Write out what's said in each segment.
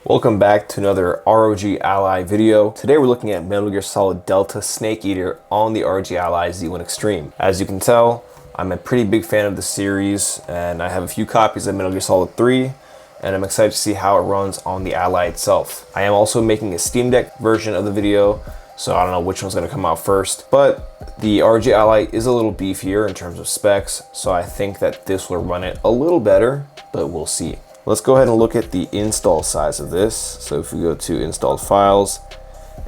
Welcome back to another ROG Ally video. Today we're looking at Metal Gear Solid Delta Snake Eater on the ROG Ally Z1 Extreme. As you can tell, I'm a pretty big fan of the series and I have a few copies of Metal Gear Solid 3 and I'm excited to see how it runs on the Ally itself. I am also making a Steam Deck version of the video, so I don't know which one's going to come out first, but the ROG Ally is a little beefier in terms of specs, so I think that this will run it a little better, but we'll see. Let's go ahead and look at the install size of this. So if we go to installed files,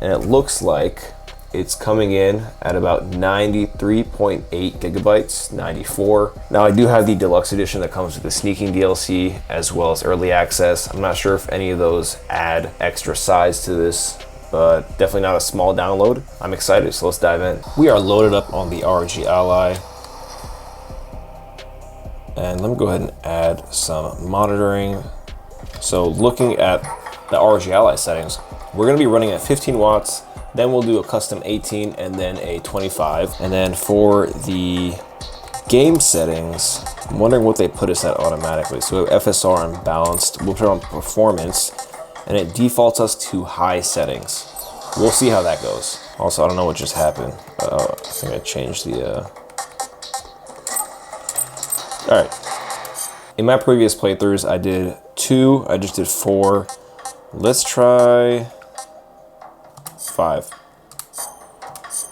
and it looks like it's coming in at about 93.8 gigabytes, 94. Now I do have the deluxe edition that comes with the sneaking DLC as well as early access. I'm not sure if any of those add extra size to this, but definitely not a small download. I'm excited, so let's dive in. We are loaded up on the ROG Ally. And let me go ahead and add some monitoring. So looking at the ROG Ally settings, we're gonna be running at 15 watts, then we'll do a custom 18 and then a 25. And then for the game settings, I'm wondering what they put us at automatically. So we have FSR unbalanced, we'll put on performance, and it defaults us to high settings. We'll see how that goes. Also, I don't know what just happened. I think I changed the, all right, in my previous playthroughs, I did 2, I just did 4. Let's try 5.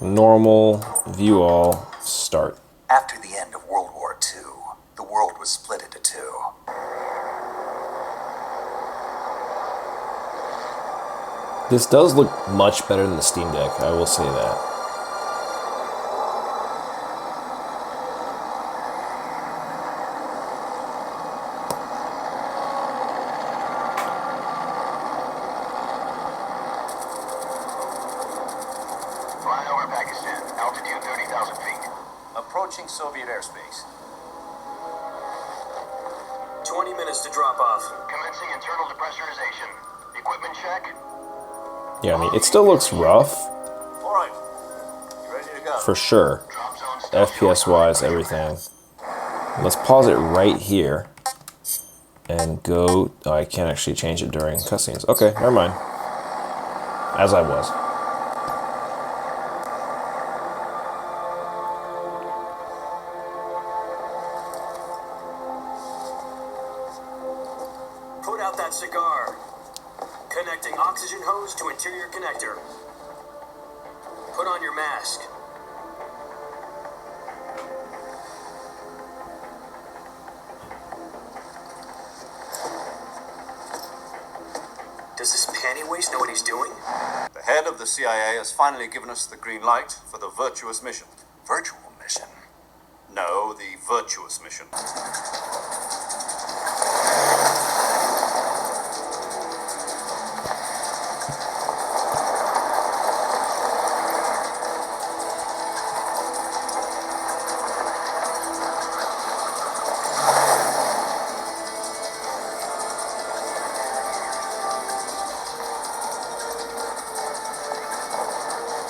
Normal, view all, start. After the end of World War II, the world was split into two. This does look much better than the Steam Deck, I will say that. Approaching Soviet airspace. 20 minutes to drop off. Commencing internal depressurization. Equipment check. Yeah, I mean, it still looks rough. All right. You ready to go? For sure. FPS wise, everything. Let's pause it right here and go. Oh, I can't actually change it during cutscenes. Okay, never mind. As I was. Put out that cigar. Connecting oxygen hose to interior connector. Put on your mask. Does this panty waste know what he's doing? The head of the CIA has finally given us the green light for the virtuous mission. Virtual mission? No, the virtuous mission.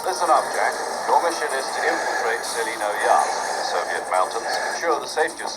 Listen up, Jack. Your mission is to infiltrate Selino Yar in the Soviet mountains, ensure the safety of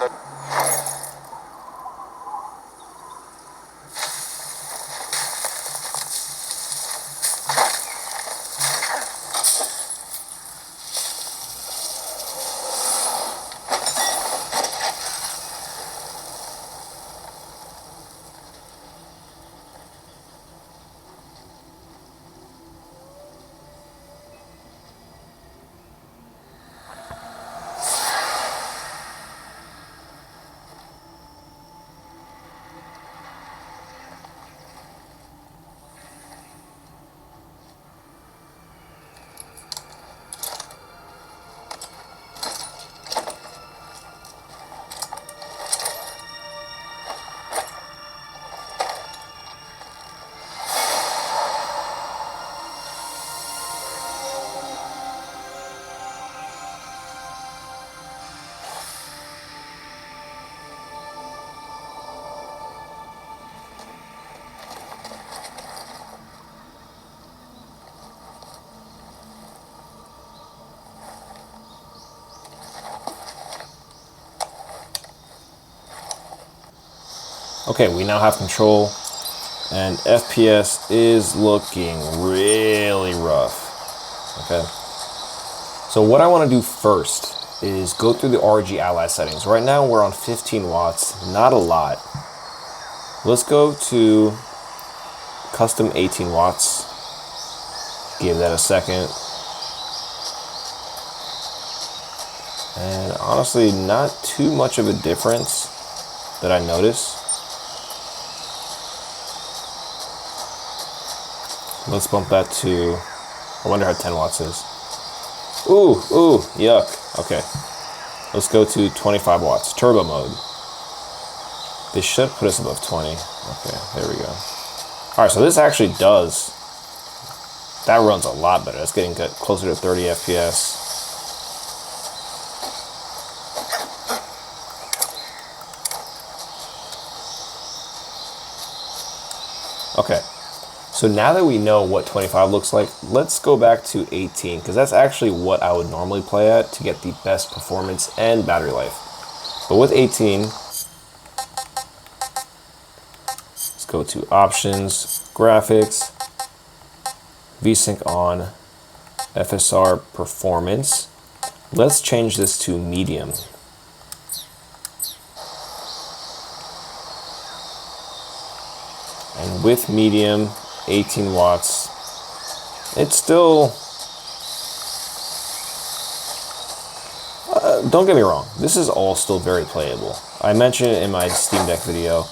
Okay, we now have control And FPS is looking really rough. Okay. So what I want to do first is go through the ROG Ally settings. Right now we're on 15 watts, not a lot. Let's go to custom 18 watts. Give that a second. And honestly, not too much of a difference that I notice. Let's bump that to, I wonder how 10 watts is. Ooh, yuck. Okay. Let's go to 25 watts, turbo mode. This should put us above 20. Okay, there we go. All right, so this actually does, that runs a lot better. That's getting closer to 30 FPS. Okay, so now that we know what 25 looks like, let's go back to 18, because that's actually what I would normally play at to get the best performance and battery life. But with 18, let's go to options, graphics, VSync on, FSR performance. Let's change this to medium. And with medium, 18 watts, it's still, don't get me wrong, this is all still very playable. I mentioned it in my Steam Deck video.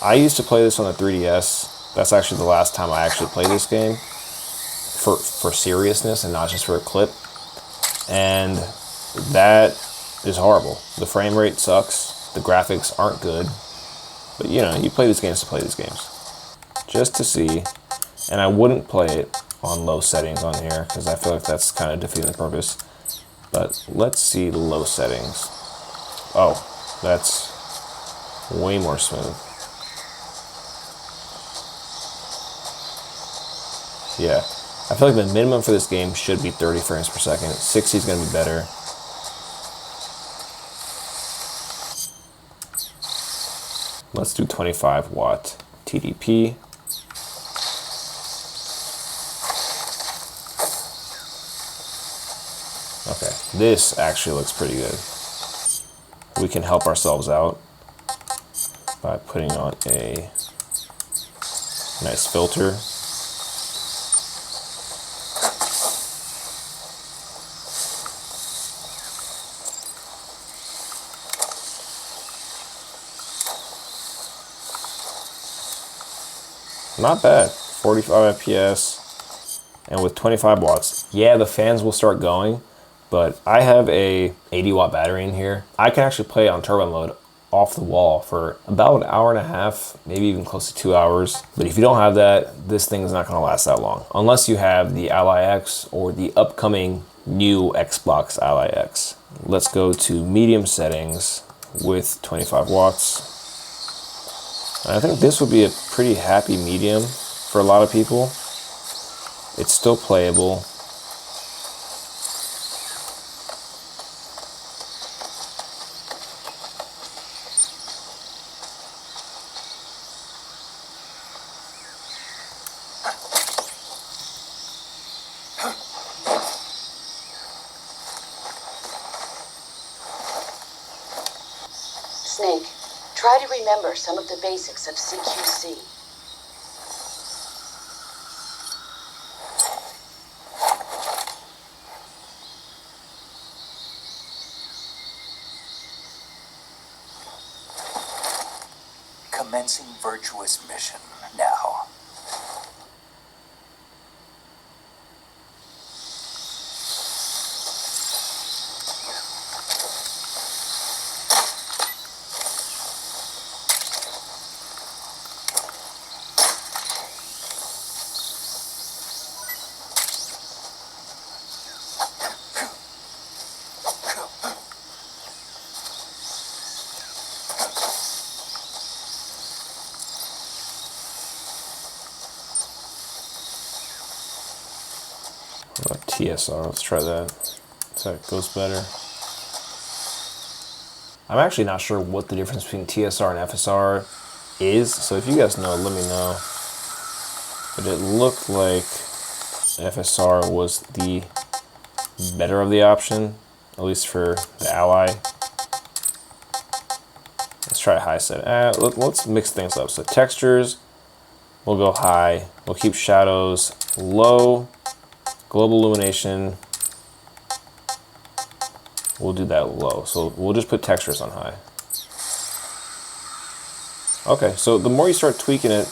I used to play this on the 3DS. That's actually the last time I actually played this game for seriousness and not just for a clip. And that is horrible. The frame rate sucks. The graphics aren't good. But you know, you play these games to play these games. Just to see, and I wouldn't play it on low settings on here because I feel like that's kind of defeating the purpose. But let's see the low settings. Oh, that's way more smooth. Yeah, I feel like the minimum for this game should be 30 frames per second. 60 is going to be better. Let's do 25 watt TDP. Okay, this actually looks pretty good. We can help ourselves out by putting on a nice filter. Not bad, 45 FPS, and with 25 watts. Yeah, the fans will start going, but I have a 80 watt battery in here. I can actually play on turbo mode off the wall for about an hour and a half, maybe even close to 2 hours. But if you don't have that, this thing is not gonna last that long. Unless you have the Ally X or the upcoming new Xbox Ally X. Let's go to medium settings with 25 watts. And I think this would be a pretty happy medium for a lot of people. It's still playable. Snake, try to remember some of the basics of CQC. Commencing virtuous mission now. TSR, let's try that. So it goes better. I'm actually not sure what the difference between TSR and FSR is, so if you guys know, let me know. but it looked like FSR was the better of the option, at least for the Ally. Let's try high set. Let's mix things up. So textures, we'll go high. We'll keep shadows low. Global illumination, we'll do that low. So we'll just put textures on high. Okay, so the more you start tweaking it,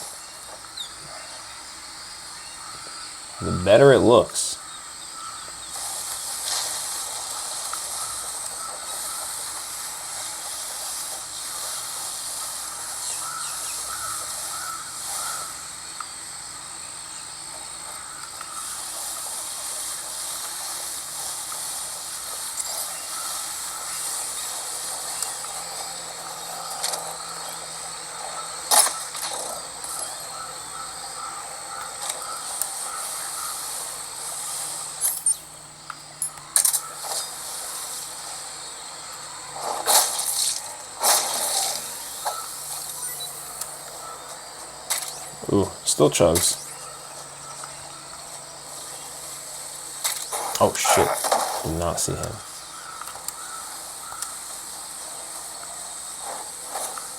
the better it looks. Ooh, still chugs. Oh shit, did not see him.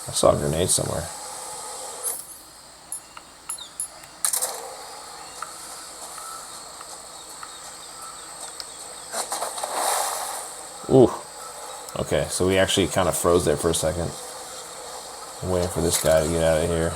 I saw a grenade somewhere. Ooh, okay, so we actually kind of froze there for a second. I'm waiting for this guy to get out of here.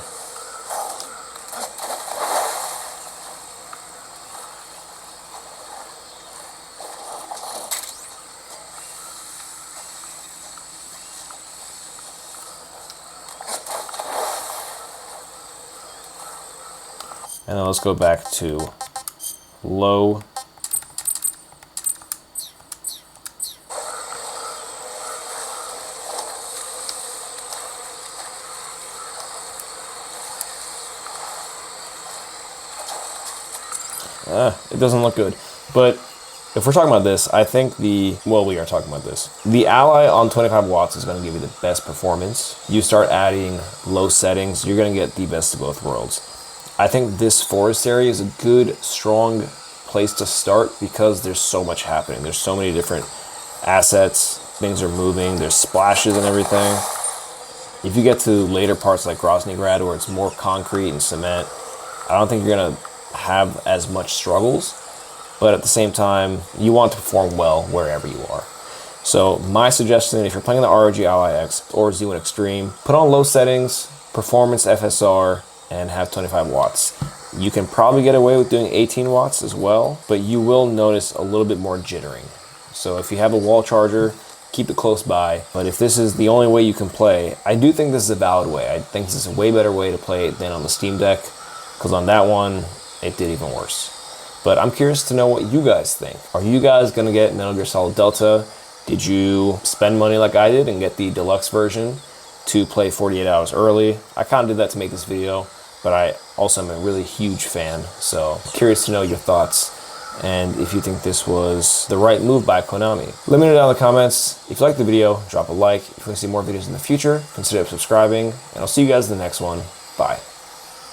And then let's go back to low. It doesn't look good. But if we're talking about this, I think we are talking about this. The Ally on 25 watts is going to give you the best performance. You start adding low settings, you're going to get the best of both worlds. I think this forest area is a good, strong place to start because there's so much happening. There's so many different assets, things are moving, there's splashes and everything. If you get to later parts like Groznygrad where it's more concrete and cement, I don't think you're going to have as much struggles, but at the same time, you want to perform well wherever you are. So my suggestion, if you're playing the ROG Ally X or Z1 Extreme, put on low settings, performance FSR, and have 25 watts. You can probably get away with doing 18 watts as well, but you will notice a little bit more jittering. So if you have a wall charger, keep it close by. But if this is the only way you can play, I do think this is a valid way. I think this is a way better way to play it than on the Steam Deck, because on that one, it did even worse. But I'm curious to know what you guys think. Are you guys gonna get Metal Gear Solid Delta? Did you spend money like I did and get the deluxe version to play 48 hours early? I kind of did that to make this video, but I also am a really huge fan. So curious to know your thoughts and if you think this was the right move by Konami. Let me know down in the comments. If you liked the video, drop a like. If you want to see more videos in the future, consider subscribing, and I'll see you guys in the next one. Bye.